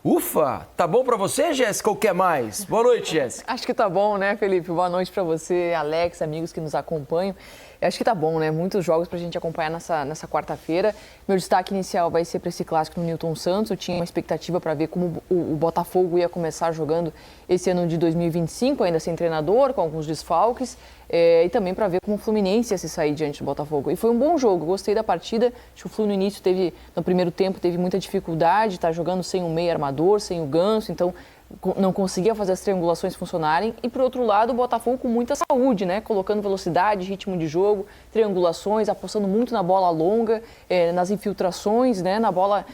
Ufa, tá bom pra você, Jéssica, ou quer mais? Boa noite, Jéssica. Acho que tá bom, né, Felipe? Boa noite pra você, Alex, amigos que nos acompanham. Acho que tá bom, né? Muitos jogos pra gente acompanhar nessa quarta-feira. Meu destaque inicial vai ser para esse clássico no Newton Santos. Eu tinha uma expectativa para ver como o Botafogo ia começar jogando esse ano de 2025, ainda sem treinador, com alguns desfalques. E também para ver como o Fluminense ia se sair diante do Botafogo. E foi um bom jogo, gostei da partida. Acho que o Flu no início no primeiro tempo, teve muita dificuldade, tá jogando sem um meio armador, sem o Ganso, então não conseguia fazer as triangulações funcionarem. E, por outro lado, o Botafogo com muita saúde, né? Colocando velocidade, ritmo de jogo, triangulações, apostando muito na bola longa, nas infiltrações, né? Na bola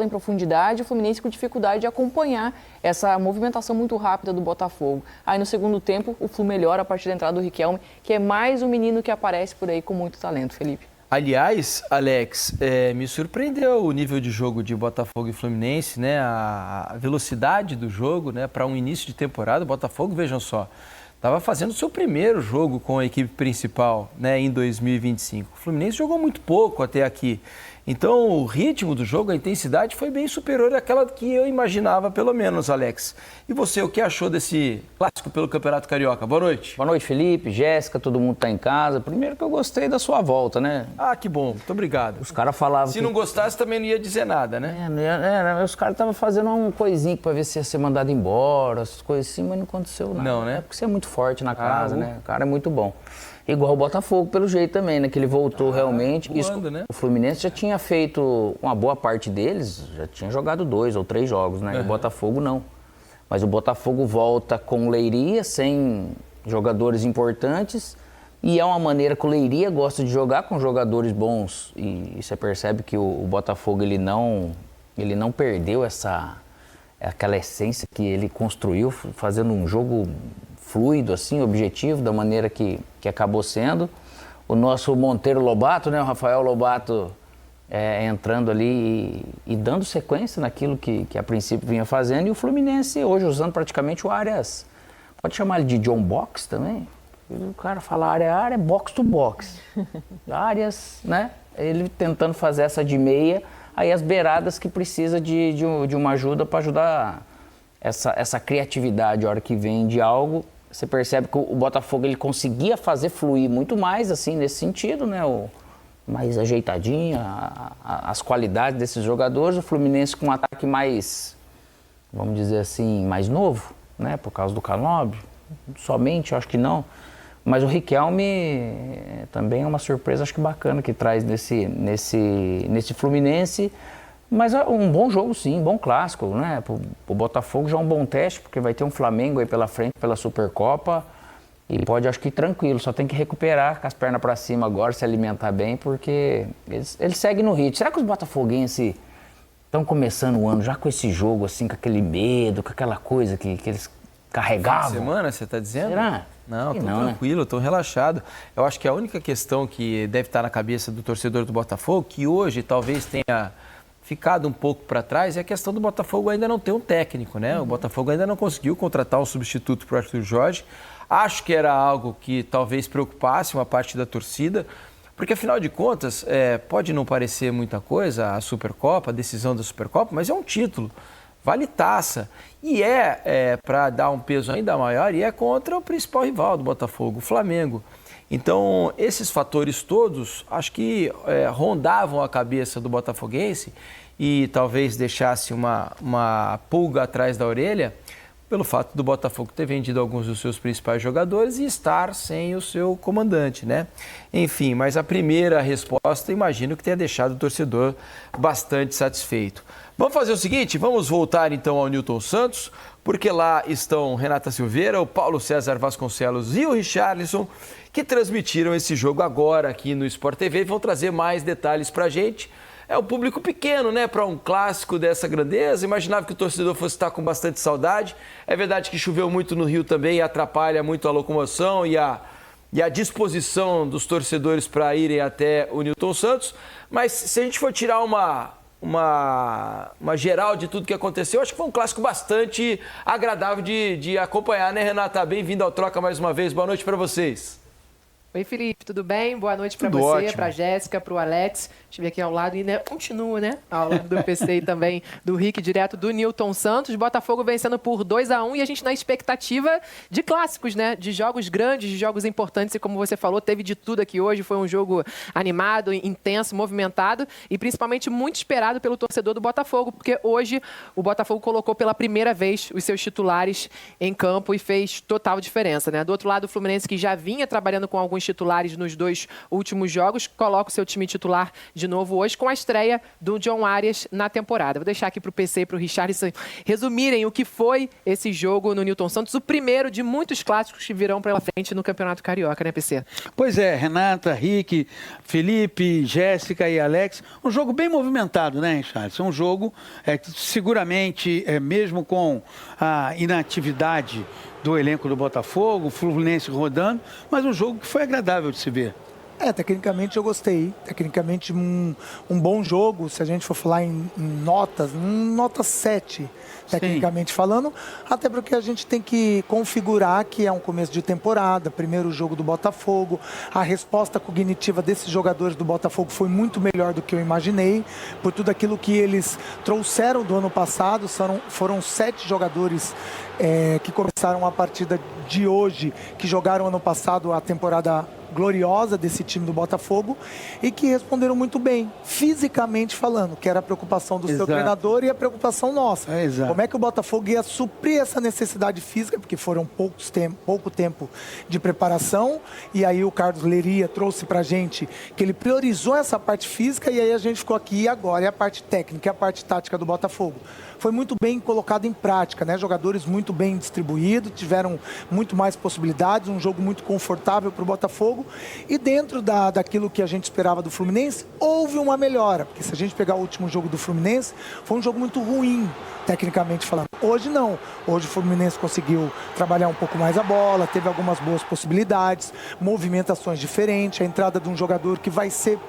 em profundidade. O Fluminense com dificuldade de acompanhar essa movimentação muito rápida do Botafogo. Aí, no segundo tempo, o Flu melhora a partir da entrada do Riquelme, que é mais um menino que aparece por aí com muito talento, Felipe. Aliás, Alex, me surpreendeu o nível de jogo de Botafogo e Fluminense, né? A velocidade do jogo, né? Para um início de temporada, o Botafogo, vejam só, estava fazendo o seu primeiro jogo com a equipe principal, né? Em 2025. O Fluminense jogou muito pouco até aqui. Então, o ritmo do jogo, a intensidade foi bem superior àquela que eu imaginava, pelo menos, Alex. E você, o que achou desse clássico pelo Campeonato Carioca? Boa noite. Boa noite, Felipe, Jéssica, todo mundo tá em casa. Primeiro que eu gostei da sua volta, né? Ah, que bom. Muito obrigado. Os caras falavam Se não gostasse, também não ia dizer nada, né? Os caras estavam fazendo um coisinho pra ver se ia ser mandado embora, essas coisas assim, mas não aconteceu nada. Não, né? É porque você é muito forte na casa, né? O cara é muito bom. Igual o Botafogo, pelo jeito também, né? Que ele voltou realmente. Voando, né? O Fluminense já tinha feito uma boa parte deles, já tinha jogado 2 ou 3 jogos, né? E o Botafogo não. Mas o Botafogo volta com Leiria, sem jogadores importantes. E é uma maneira que o Leiria gosta de jogar com jogadores bons. E você percebe que o Botafogo, ele não perdeu aquela essência que ele construiu, fazendo um jogo fluido, assim, objetivo, da maneira que acabou sendo. O nosso Monteiro Lobato, né, o Rafael Lobato, entrando ali e dando sequência naquilo que a princípio vinha fazendo. E o Fluminense hoje usando praticamente o Arias, pode chamar ele de John Box também? O cara fala área, box to box. Arias, né, ele tentando fazer essa de meia, aí as beiradas que precisa de uma ajuda para ajudar essa criatividade. A hora que vem de algo, você percebe que o Botafogo ele conseguia fazer fluir muito mais, assim, nesse sentido, né? Mais ajeitadinho, as qualidades desses jogadores. O Fluminense com um ataque mais, vamos dizer assim, mais novo, né? Por causa do Canóbio. Somente, eu acho que não. Mas o Riquelme também é uma surpresa, acho que bacana, que traz nesse Fluminense. Mas é um bom jogo, sim, bom clássico, né? O Botafogo já é um bom teste, porque vai ter um Flamengo aí pela frente, pela Supercopa. E pode, acho que tranquilo, só tem que recuperar com as pernas pra cima agora, se alimentar bem, porque eles seguem no ritmo. Será que os botafoguenses estão começando o ano já com esse jogo, assim, com aquele medo, com aquela coisa que eles carregavam? Semana, você tá dizendo? Será? Não, tô tranquilo, tô relaxado. Eu acho que a única questão que deve estar na cabeça do torcedor do Botafogo, que hoje talvez tenha ficado um pouco para trás, é a questão do Botafogo ainda não ter um técnico, né? O Botafogo ainda não conseguiu contratar um substituto para o Arthur Jorge. Acho que era algo que talvez preocupasse uma parte da torcida, porque afinal de contas, pode não parecer muita coisa a Supercopa, a decisão da Supercopa, mas é um título, vale taça. E para dar um peso ainda maior, e é contra o principal rival do Botafogo, o Flamengo. Então, esses fatores todos, acho que rondavam a cabeça do botafoguense e talvez deixasse uma pulga atrás da orelha pelo fato do Botafogo ter vendido alguns dos seus principais jogadores e estar sem o seu comandante, né? Enfim, mas a primeira resposta, imagino que tenha deixado o torcedor bastante satisfeito. Vamos fazer o seguinte, vamos voltar então ao Newton Santos, porque lá estão Renata Silveira, o Paulo César Vasconcelos e o Richarlison, que transmitiram esse jogo agora aqui no Sport TV e vão trazer mais detalhes pra gente. É um público pequeno, né, para um clássico dessa grandeza. Imaginava que o torcedor fosse estar com bastante saudade. É verdade que choveu muito no Rio também e atrapalha muito a locomoção e a disposição dos torcedores para irem até o Newton Santos. Mas se a gente for tirar uma geral de tudo que aconteceu, acho que foi um clássico bastante agradável de acompanhar, né, Renata? Bem-vindo ao Troca mais uma vez. Boa noite para vocês. Oi, Felipe, tudo bem? Boa noite para Tudo você, ótimo. para a Jéssica, para o Alex. Estive aqui ao lado e ainda continua, né? Ao lado do PC e também do Rick, direto do Newton Santos. Botafogo vencendo por 2-1 e a gente na expectativa de clássicos, né? De jogos grandes, de jogos importantes. E como você falou, teve de tudo aqui hoje. Foi um jogo animado, intenso, movimentado e principalmente muito esperado pelo torcedor do Botafogo, porque hoje o Botafogo colocou pela primeira vez os seus titulares em campo e fez total diferença, né? Do outro lado, o Fluminense, que já vinha trabalhando com alguns titulares nos 2 últimos jogos, coloca o seu time titular de novo hoje com a estreia do John Arias na temporada. Vou deixar aqui para o PC e para o Richarlison resumirem o que foi esse jogo no Newton Santos, o primeiro de muitos clássicos que virão pela frente no Campeonato Carioca, né, PC? Pois é, Renata, Rick, Felipe, Jéssica e Alex. Um jogo bem movimentado, né, Richarlison? Um jogo que seguramente, mesmo com a inatividade do elenco do Botafogo, o Fluminense rodando, mas um jogo que foi agradável de se ver. Tecnicamente eu gostei. Tecnicamente um bom jogo, se a gente for falar em notas, nota 7, tecnicamente falando, até porque a gente tem que configurar que é um começo de temporada, primeiro jogo do Botafogo, a resposta cognitiva desses jogadores do Botafogo foi muito melhor do que eu imaginei, por tudo aquilo que eles trouxeram do ano passado, foram 7 jogadores que começaram a partida de hoje, que jogaram ano passado a temporada gloriosa desse time do Botafogo e que responderam muito bem, fisicamente falando, que era a preocupação do seu treinador e a preocupação nossa. Como é que o Botafogo ia suprir essa necessidade física, porque foram pouco tempo de preparação, e aí o Carlos Leiria trouxe pra gente que ele priorizou essa parte física e aí a gente ficou aqui e agora é a parte técnica, é a parte tática do Botafogo. Foi muito bem colocado em prática, né? Jogadores muito bem distribuídos, tiveram muito mais possibilidades, um jogo muito confortável para o Botafogo. E dentro daquilo que a gente esperava do Fluminense, houve uma melhora. Porque se a gente pegar o último jogo do Fluminense, foi um jogo muito ruim, tecnicamente falando. Hoje não. Hoje o Fluminense conseguiu trabalhar um pouco mais a bola, teve algumas boas possibilidades, movimentações diferentes, a entrada de um jogador que vai ser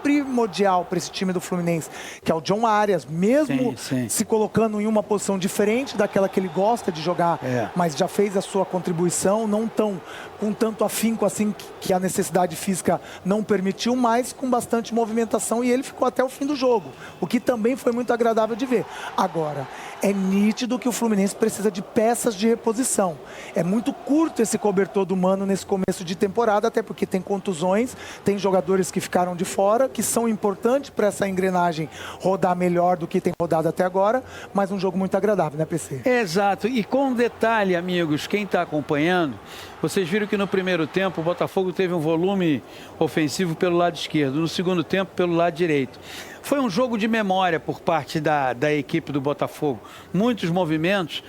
primordial para esse time do Fluminense, que é o John Arias, mesmo se colocando em uma posição diferente daquela que ele gosta de jogar, mas já fez a sua contribuição, não tão com tanto afinco assim que a necessidade física não permitiu, mas com bastante movimentação e ele ficou até o fim do jogo, o que também foi muito agradável de ver. Agora, é nítido que o Fluminense precisa de peças de reposição. É muito curto esse cobertor do Mano nesse começo de temporada, até porque tem contusões, tem jogadores que ficaram de fora, que são importantes para essa engrenagem rodar melhor do que tem rodado até agora, mas um jogo muito agradável, né, PC? Exato, e com um detalhe, amigos, quem está acompanhando, vocês viram que no primeiro tempo o Botafogo teve um volume ofensivo pelo lado esquerdo, no segundo tempo pelo lado direito. Foi um jogo de memória por parte da equipe do Botafogo. Muitos movimentos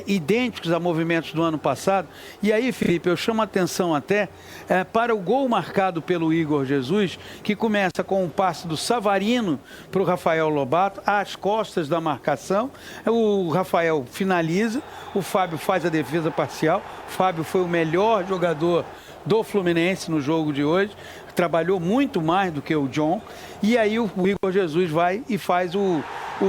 idênticos a movimentos do ano passado. E aí, Felipe, eu chamo a atenção até para o gol marcado pelo Igor Jesus, que começa com um passe do Savarino para o Rafael Lobato, às costas da marcação. O Rafael finaliza, o Fábio faz a defesa parcial. O Fábio foi o melhor jogador do Fluminense no jogo de hoje, trabalhou muito mais do que o John, e aí o Igor Jesus vai e faz o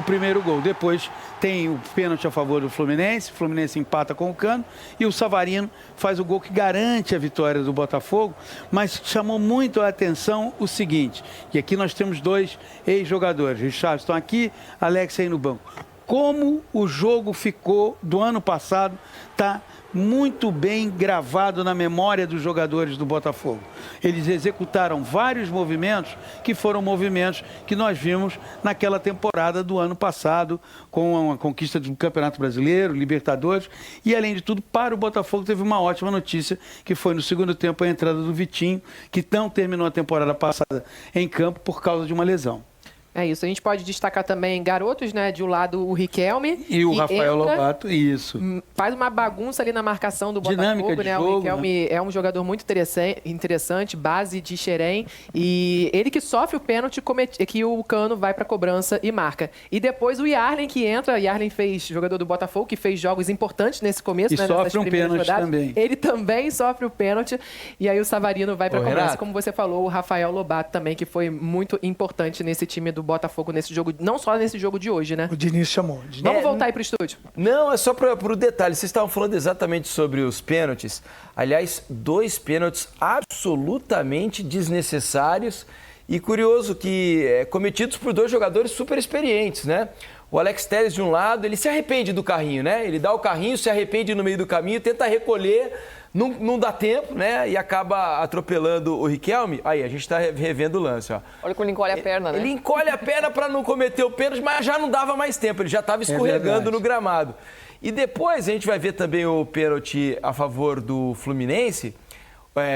primeiro gol. Depois tem o pênalti a favor do Fluminense, o Fluminense empata com o Cano, e o Savarino faz o gol que garante a vitória do Botafogo, mas chamou muito a atenção o seguinte, e aqui nós temos 2 ex-jogadores, Richard estão aqui, Alex aí no banco. Como o jogo ficou do ano passado, está muito bem gravado na memória dos jogadores do Botafogo. Eles executaram vários movimentos que foram movimentos que nós vimos naquela temporada do ano passado, com a conquista do Campeonato Brasileiro, Libertadores, e além de tudo, para o Botafogo teve uma ótima notícia, que foi no segundo tempo a entrada do Vitinho, que não terminou a temporada passada em campo por causa de uma lesão. É isso. A gente pode destacar também garotos, né? De um lado o Riquelme. E o Rafael Lobato, isso. Faz uma bagunça ali na marcação do Dinâmica Botafogo, de né? jogo, O Riquelme é um jogador muito interessante, base de Xerém. E ele que sofre o pênalti que o Cano vai para cobrança e marca. E depois o Yarlen que entra. Yarlen jogador do Botafogo, que fez jogos importantes nesse começo, e né? sofre um pênalti também. Ele também sofre o pênalti. E aí o Savarino vai para cobrança. Renato, como você falou, o Rafael Lobato também, que foi muito importante nesse time do Botafogo nesse jogo, não só nesse jogo de hoje, né? O Diniz chamou. Vamos voltar aí pro estúdio. Não, é só para o detalhe. Vocês estavam falando exatamente sobre os pênaltis. Aliás, 2 pênaltis absolutamente desnecessários e curioso que cometidos por 2 jogadores super experientes, né? O Alex Telles, de um lado, ele se arrepende do carrinho, né? Ele dá o carrinho, se arrepende no meio do caminho, tenta recolher, não dá tempo, né? E acaba atropelando o Riquelme. Aí, a gente está revendo o lance, ó. Olha como ele encolhe a perna, né? Ele encolhe a perna para não cometer o pênalti, mas já não dava mais tempo, ele já estava escorregando no gramado. E depois a gente vai ver também o pênalti a favor do Fluminense,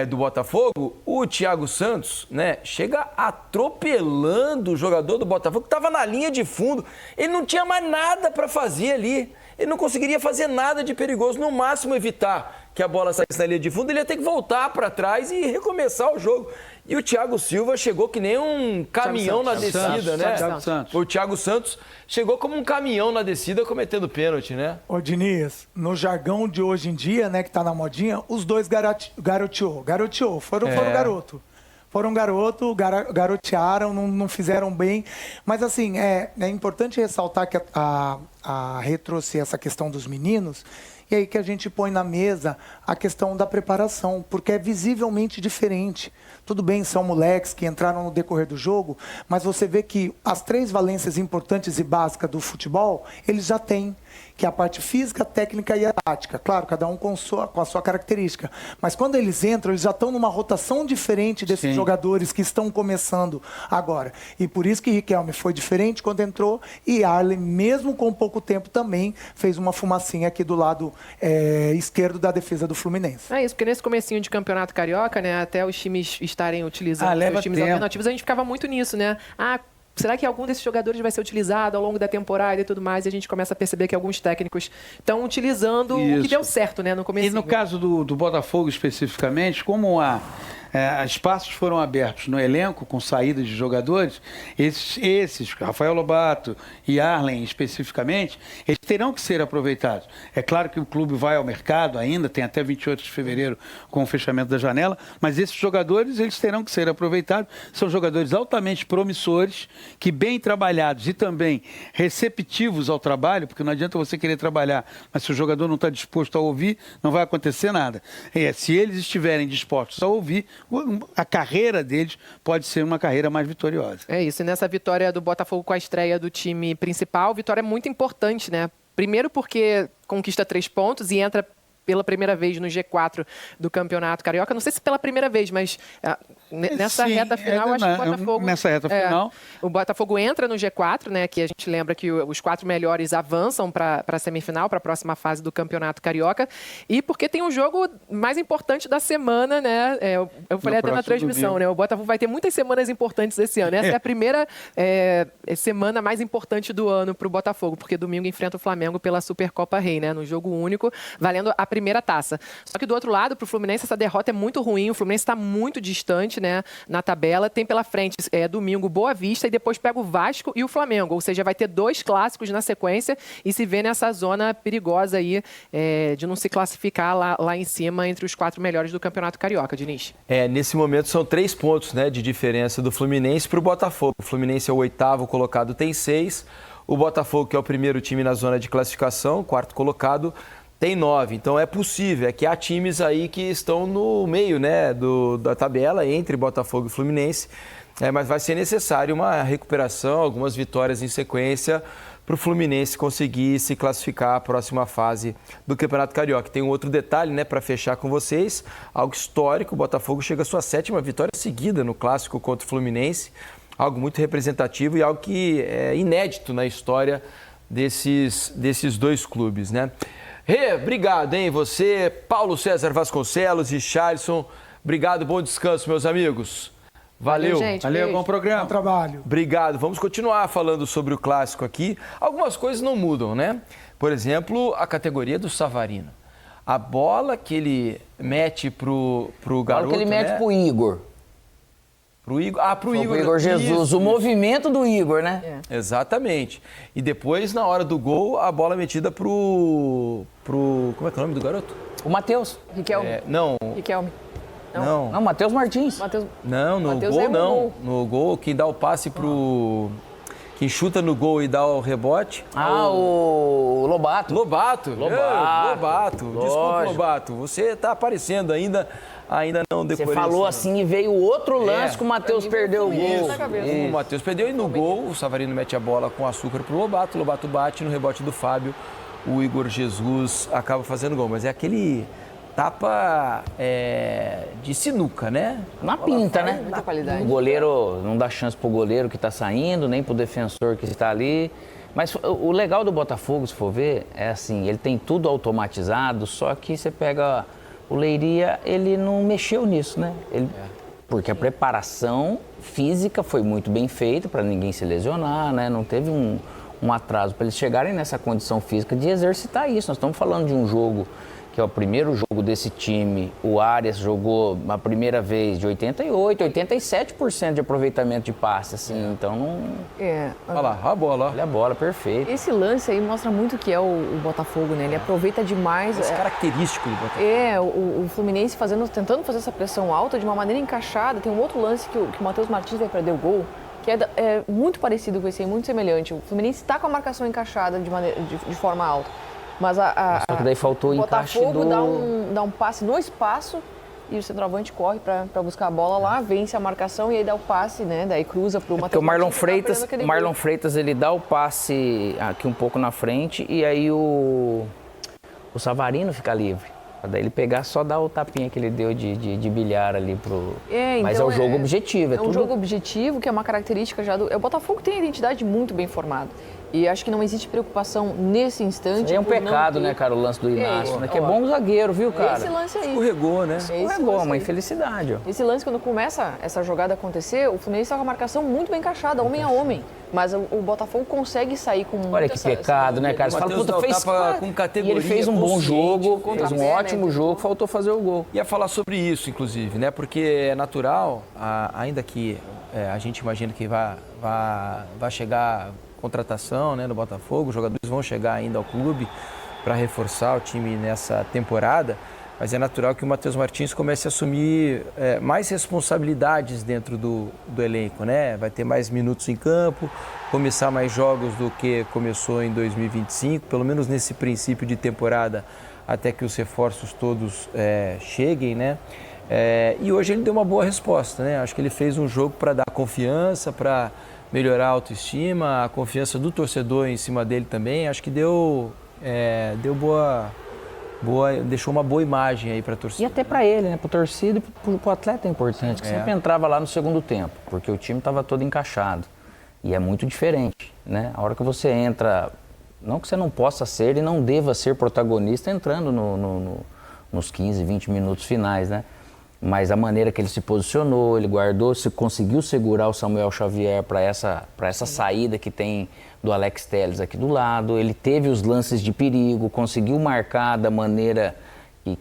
do Botafogo. O Thiago Santos, né, chega atropelando o jogador do Botafogo, que estava na linha de fundo. Ele não tinha mais nada para fazer ali. Ele não conseguiria fazer nada de perigoso, no máximo evitar que a bola saísse na linha de fundo. Ele ia ter que voltar para trás e recomeçar o jogo. E o Thiago Silva chegou que nem um caminhão na descida, né? O Thiago Santos chegou como um caminhão na descida cometendo pênalti, né? Ô, Diniz, no jargão de hoje em dia, né, que tá na modinha, os dois garoteou. Foram garotearam, não fizeram bem. Mas, assim, é importante ressaltar que a Rê trouxe essa questão dos meninos, e aí que a gente põe na mesa a questão da preparação, porque é visivelmente diferente. Tudo bem, são moleques que entraram no decorrer do jogo, mas você vê que as 3 valências importantes e básicas do futebol, eles já têm, que é a parte física, técnica e a tática. Claro, cada um com a sua característica. Mas quando eles entram, eles já estão numa rotação diferente desses jogadores que estão começando agora. E por isso que Riquelme foi diferente quando entrou, e Arlen, mesmo com pouco tempo, também fez uma fumacinha aqui do lado esquerdo da defesa do Fluminense. É isso, porque nesse comecinho de campeonato carioca, né, até os times estarem utilizando os times alternativos, a gente ficava muito nisso, né? Será que algum desses jogadores vai ser utilizado ao longo da temporada e tudo mais? E a gente começa a perceber que alguns técnicos estão utilizando o que deu certo, né, no começo. E no caso do Botafogo especificamente, como espaços foram abertos no elenco com saída de jogadores, esses, Rafael Lobato e Arlen especificamente, eles terão que ser aproveitados. É claro que o clube vai ao mercado ainda, tem até 28 de fevereiro com o fechamento da janela, mas esses jogadores, eles terão que ser aproveitados. São jogadores altamente promissores, que bem trabalhados e também receptivos ao trabalho, porque não adianta você querer trabalhar, mas se o jogador não está disposto a ouvir, não vai acontecer nada. Se eles estiverem dispostos a ouvir, a carreira deles pode ser uma carreira mais vitoriosa. É isso, e nessa vitória do Botafogo com a estreia do time principal, vitória muito importante, né? Primeiro porque conquista 3 pontos e entra pela primeira vez no G4 do Campeonato Carioca. Não sei se pela primeira vez, mas nessa reta final, acho que o Botafogo... Nessa reta final... O Botafogo entra no G4, né? Que a gente lembra que os 4 melhores avançam para a semifinal, para a próxima fase do Campeonato Carioca. E porque tem um jogo mais importante da semana, né? Eu falei até na transmissão, né? O Botafogo vai ter muitas semanas importantes esse ano. Essa é a primeira semana mais importante do ano para o Botafogo, porque domingo enfrenta o Flamengo pela Supercopa Rei, né? No jogo único, valendo a primeira taça. Só que do outro lado, para o Fluminense, essa derrota é muito ruim. O Fluminense está muito distante, né, na tabela. Tem pela frente, domingo, Boa Vista, e depois pega o Vasco e o Flamengo. Ou seja, vai ter 2 clássicos na sequência e se vê nessa zona perigosa aí de não se classificar lá em cima entre os 4 melhores do Campeonato Carioca, Diniz. Nesse momento são 3 pontos, né, de diferença do Fluminense para o Botafogo. O Fluminense é o 8º colocado, tem 6. O Botafogo, que é o primeiro time na zona de classificação, 4º colocado, tem 9, então é possível, que há times aí que estão no meio, né, da tabela entre Botafogo e Fluminense, mas vai ser necessário uma recuperação, algumas vitórias em sequência para o Fluminense conseguir se classificar à próxima fase do Campeonato Carioca. Tem um outro detalhe, né, para fechar com vocês, algo histórico, o Botafogo chega à sua 7ª vitória seguida no Clássico contra o Fluminense, algo muito representativo e algo que é inédito na história desses 2 clubes, né? Rê, obrigado, hein? Você, Paulo César Vasconcelos e Charlson, obrigado, bom descanso, meus amigos. Valeu. Gente, valeu, bom programa. Bom trabalho. Obrigado. Vamos continuar falando sobre o clássico aqui. Algumas coisas não mudam, né? Por exemplo, a categoria do Savarino. A bola que ele mete pro garoto, que ele mete pro Igor. Pro Igor. Pro Igor. Pro Igor Jesus. Isso. O movimento do Igor, né? Exatamente. E depois, na hora do gol, a bola metida pro... Como é que é o nome do garoto? O Matheus. Riquelme. Não. Riquelme. Não. Não, Matheus Martins. Não, no Matheus gol erra o não. gol. No gol, quem dá o passe pro quem chuta no gol e dá o rebote. O Lobato. Lobato. Lobato. Desculpa, Lógico. Lobato. Você está aparecendo ainda não Você decorei. falou assim e veio outro lance que o Matheus perdeu o gol. O Matheus perdeu e no gol o Savarino mete a bola com açúcar pro Lobato. O Lobato bate no rebote do Fábio. O Igor Jesus acaba fazendo gol. Mas é aquele tapa de sinuca, né? Na pinta, né? Muita qualidade. O goleiro não dá chance pro goleiro que tá saindo, nem pro defensor que está ali. Mas o legal do Botafogo, se for ver, é assim, ele tem tudo automatizado, só que você pega o Leiria, ele não mexeu nisso, né? Porque a preparação física foi muito bem feita para ninguém se lesionar, né? Não teve um atraso para eles chegarem nessa condição física de exercitar isso. Nós estamos falando de um jogo que é o primeiro jogo desse time. O Arias jogou a primeira vez de 88%, 87% de aproveitamento de passe, assim, então não... Olha lá, a bola, ó. Olha a bola, perfeito. Esse lance aí mostra muito o que é o Botafogo, né? Ele aproveita demais. Esse característico do Botafogo. O Fluminense tentando fazer essa pressão alta de uma maneira encaixada. Tem um outro lance que o Matheus Martins vai perder o gol, que é muito parecido com esse aí, muito semelhante. O Fluminense está com a marcação encaixada de forma alta. Mas Só que daí faltou o encaixe Botafogo dá um passe no espaço e o centroavante corre para buscar a bola lá, vence a marcação e aí dá o passe, né? Daí cruza pro Matheus. Porque o Marlon Martins, Freitas, ele dá o passe aqui um pouco na frente e aí o Savarino fica livre. Daí ele pegar, só dar o tapinha que ele deu de bilhar ali pro... Mas é o jogo objetivo. É um jogo objetivo, que é uma característica já do... O Botafogo tem a identidade muito bem formada. E acho que não existe preocupação nesse instante. É um pecado, né, cara, o lance do Inácio, né? Que é bom zagueiro, viu, cara? Esse lance aí. Escorregou, né? Escorregou, uma infelicidade, ó. Esse lance, quando começa essa jogada a acontecer, o Fluminense está com a marcação muito bem encaixada, homem a homem. Mas o Botafogo consegue sair com Olha que pecado, né, cara? Você fala, puta, fez com categoria, e ele fez um bom jogo, fez um pé, ótimo jogo, faltou fazer o gol. Ia falar sobre isso, inclusive, né? Porque é natural, ainda que a gente imagina que vai chegar contratação, né, no Botafogo, os jogadores vão chegar ainda ao clube para reforçar o time nessa temporada, mas é natural que o Matheus Martins comece a assumir mais responsabilidades dentro do elenco, né? Vai ter mais minutos em campo, começar mais jogos do que começou em 2025, pelo menos nesse princípio de temporada, até que os reforços todos cheguem, né? E hoje ele deu uma boa resposta, né? Acho que ele fez um jogo para dar confiança, para melhorar a autoestima, a confiança do torcedor em cima dele também. Acho que deu deixou uma boa imagem aí para a torcida. E até para ele, né? Para o torcida e para o atleta é importante, que sempre entrava lá no segundo tempo, porque o time estava todo encaixado. E é muito diferente, né? A hora que você entra, não que você não possa ser e não deva ser protagonista entrando nos 15, 20 minutos finais, né? Mas a maneira que ele se posicionou, ele guardou, conseguiu segurar o Samuel Xavier para essa saída que tem do Alex Telles aqui do lado. Ele teve os lances de perigo, conseguiu marcar da maneira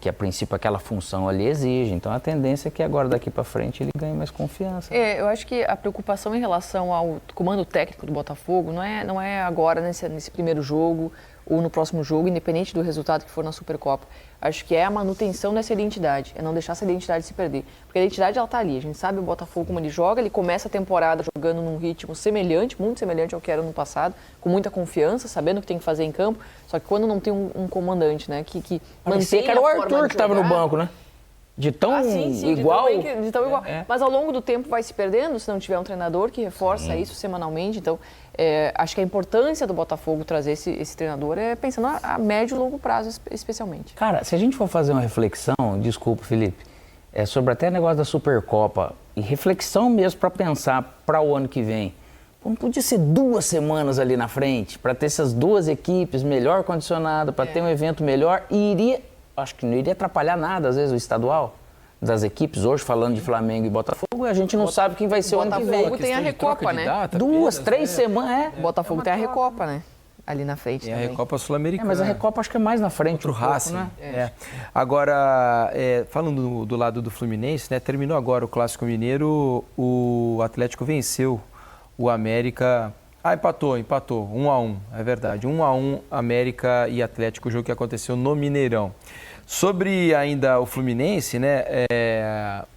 que a princípio aquela função ali exige. Então a tendência é que agora daqui para frente ele ganhe mais confiança. Eu acho que a preocupação em relação ao comando técnico do Botafogo não é agora nesse primeiro jogo ou no próximo jogo, independente do resultado que for na Supercopa. Acho que é a manutenção dessa identidade, é não deixar essa identidade se perder. Porque a identidade, ela tá ali, a gente sabe o Botafogo como ele joga, ele começa a temporada jogando num ritmo semelhante, muito semelhante ao que era no passado, com muita confiança, sabendo o que tem que fazer em campo, só que quando não tem um comandante, né, que mantém que era o Arthur que estava no banco, né? De tão igual. De tão igual. Mas ao longo do tempo vai se perdendo, se não tiver um treinador que reforça isso semanalmente. Então, acho que a importância do Botafogo trazer esse treinador é pensando a médio e longo prazo, especialmente. Cara, se a gente for fazer uma reflexão, desculpa, Felipe, sobre até o negócio da Supercopa, e reflexão mesmo para pensar para o ano que vem. Não podia ser 2 semanas ali na frente, para ter essas duas equipes melhor condicionadas, para ter um evento melhor, e acho que não iria atrapalhar nada, às vezes, o estadual das equipes. Hoje, falando de Flamengo e Botafogo, a gente não sabe quem vai ser o ano que vem. Botafogo tem a Recopa, né? 2, 3 semanas, O Botafogo tem a Recopa, né? Ali na frente tem também. a Recopa Sul-Americana. Mas a Recopa acho que é mais na frente. Outro Racing, né? Agora, falando do lado do Fluminense, né? Terminou agora o Clássico Mineiro, o Atlético venceu o América... empatou, 1-1, é verdade. 1-1, América e Atlético, o jogo que aconteceu no Mineirão. Sobre ainda o Fluminense, né?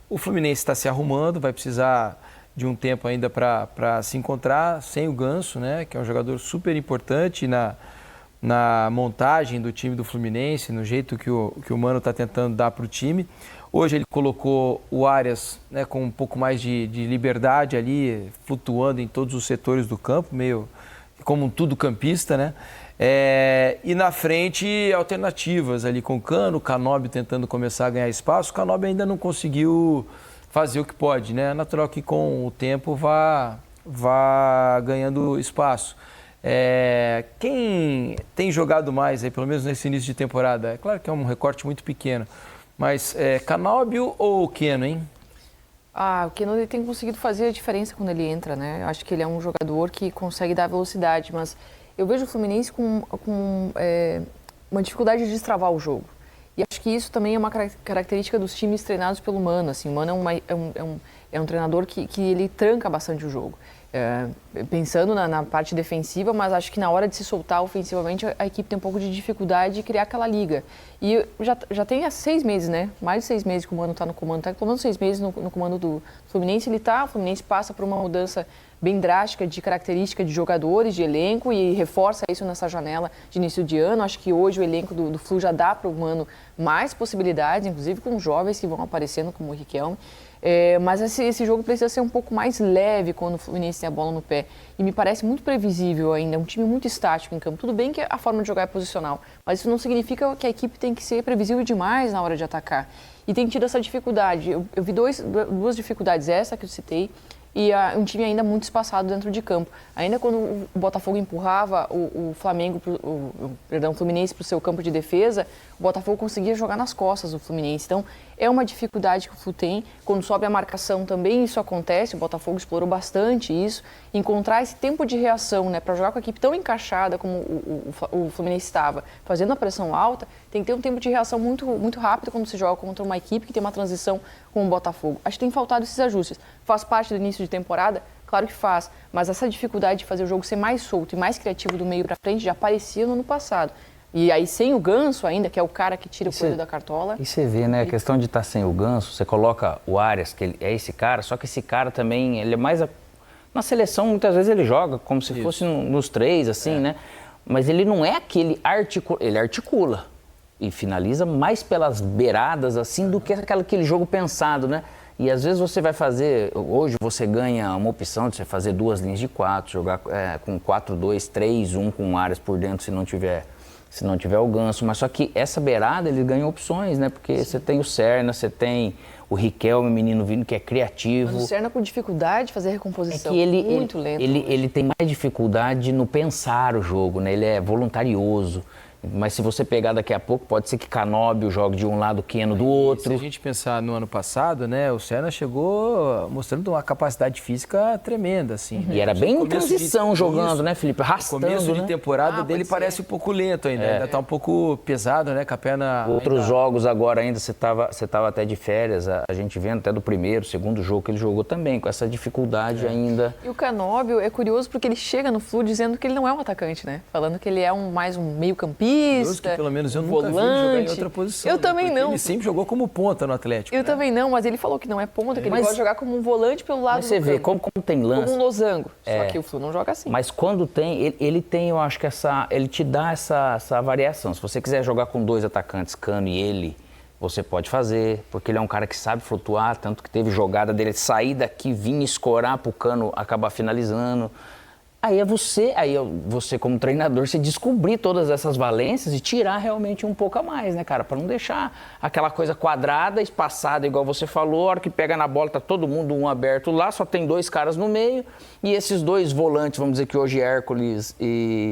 O Fluminense está se arrumando, vai precisar de um tempo ainda para se encontrar sem o Ganso, né? Que é um jogador super importante na montagem do time do Fluminense, no jeito que o Mano está tentando dar para o time. Hoje ele colocou o Arias, né, com um pouco mais de liberdade ali, flutuando em todos os setores do campo, meio como um tudo campista, né? E na frente, alternativas ali com o Cano, o Canóbio tentando começar a ganhar espaço. O Canóbio ainda não conseguiu fazer o que pode, né? É natural que com o tempo vá ganhando espaço. Quem tem jogado mais, aí, pelo menos nesse início de temporada, é claro que é um recorte muito pequeno, mas Canóbio ou Keno, hein? O Keno ele tem conseguido fazer a diferença quando ele entra, né? Eu acho que ele é um jogador que consegue dar velocidade, mas eu vejo o Fluminense com uma dificuldade de destravar o jogo. E acho que isso também é uma característica dos times treinados pelo Mano. Assim, o Mano é um treinador que ele tranca bastante o jogo. Pensando na parte defensiva, mas acho que na hora de se soltar ofensivamente, a equipe tem um pouco de dificuldade de criar aquela liga. E já tem há 6 meses, né? Mais de 6 meses que o Mano está no comando, está pelo menos 6 meses no comando do Fluminense. O Fluminense passa por uma mudança bem drástica de característica de jogadores, de elenco, e reforça isso nessa janela de início de ano. Acho que hoje o elenco do Flu já dá para o Mano mais possibilidades, inclusive com jovens que vão aparecendo, como o Riquelme. Mas esse jogo precisa ser um pouco mais leve quando o Fluminense tem a bola no pé. E me parece muito previsível ainda, é um time muito estático em campo. Tudo bem que a forma de jogar é posicional, mas isso não significa que a equipe tem que ser previsível demais na hora de atacar. E tem tido essa dificuldade. Eu vi duas dificuldades, essa que eu citei, e um time ainda muito espaçado dentro de campo. Ainda quando o Botafogo empurrava o Fluminense para o seu campo de defesa, o Botafogo conseguia jogar nas costas do Fluminense. Então, é uma dificuldade que o Flu tem. Quando sobe a marcação também isso acontece, o Botafogo explorou bastante isso. Encontrar esse tempo de reação, né, para jogar com a equipe tão encaixada como o Fluminense estava, fazendo a pressão alta, tem que ter um tempo de reação muito, muito rápido quando se joga contra uma equipe que tem uma transição com o Botafogo. Acho que tem faltado esses ajustes. Faz parte do início de temporada? Claro que faz, mas essa dificuldade de fazer o jogo ser mais solto e mais criativo do meio para frente já aparecia no ano passado. E aí sem o Ganso ainda, que é o cara que tira o coelho da cartola. E você vê, né, a questão de estar sem o Ganso, você coloca o Arias, que ele é esse cara, só que esse cara também, ele é mais... Na seleção, muitas vezes ele joga como se fosse nos 3, assim, né? Mas ele não é aquele ele articula e finaliza mais pelas beiradas, assim, do que aquele jogo pensado, né? E às vezes você vai fazer, hoje você ganha uma opção de você fazer 2 linhas de 4, jogar com 4-2-3-1 com o Arias por dentro se não tiver o Ganso, mas só que essa beirada ele ganha opções, né? Porque você tem o Serna, você tem o Riquelme, menino vindo que é criativo. Mas o Serna com dificuldade de fazer recomposição, é que muito lento. Ele tem mais dificuldade no pensar o jogo, né? Ele é voluntarioso. Mas se você pegar daqui a pouco, pode ser que Canóbio jogue de um lado, Keno do outro. Se a gente pensar no ano passado, né, o Serna chegou mostrando uma capacidade física tremenda, assim. E era bem em transição jogando, né, Felipe? Arrastando, o começo de né? temporada dele parece um pouco lento ainda. Ainda tá um pouco pesado, né, com a perna... Outros jogos agora ainda, você tava até de férias, a gente vendo até do primeiro, segundo jogo que ele jogou também, com essa dificuldade ainda. E o Canóbio é curioso porque ele chega no Flu dizendo que ele não é um atacante, né? Falando que ele é mais um meio-campista, que pelo menos eu nunca vi ele jogar em outra posição. Eu também não. Ele sempre jogou como ponta no Atlético. Eu também não, mas ele falou que não é ponta, que ele gosta de jogar como um volante pelo lado do campo. Mas você vê, como tem lance... Como um losango. Só que o Flu não joga assim. Mas quando tem, ele tem, eu acho que ele te dá essa variação. Se você quiser jogar com 2 atacantes, Cano e ele, você pode fazer, porque ele é um cara que sabe flutuar, tanto que teve jogada dele sair daqui, vir escorar pro Cano acabar finalizando. Aí você como treinador, você descobrir todas essas valências e tirar realmente um pouco a mais, né, cara? Para não deixar aquela coisa quadrada, espaçada, igual você falou, a hora que pega na bola, tá todo mundo um aberto lá, só tem 2 caras no meio, e esses 2 volantes, vamos dizer que hoje Hércules e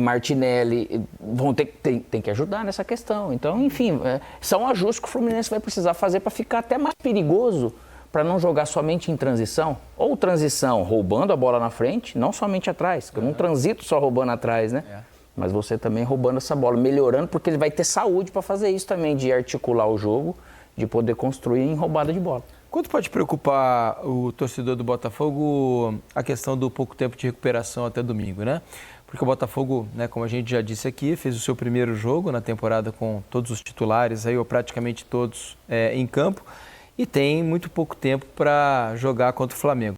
Martinelli vão tem que ajudar nessa questão. Então, enfim, são ajustes que o Fluminense vai precisar fazer para ficar até mais perigoso, para não jogar somente em transição, ou transição roubando a bola na frente, não somente atrás, que eu não transito só roubando atrás, né? Mas você também roubando essa bola, melhorando, porque ele vai ter saúde para fazer isso também, de articular o jogo, de poder construir em roubada de bola. Quanto pode preocupar o torcedor do Botafogo a questão do pouco tempo de recuperação até domingo, né? Porque o Botafogo, né, como a gente já disse aqui, fez o seu primeiro jogo na temporada com todos os titulares, aí, ou praticamente todos em campo. e tem muito pouco tempo para jogar contra o Flamengo.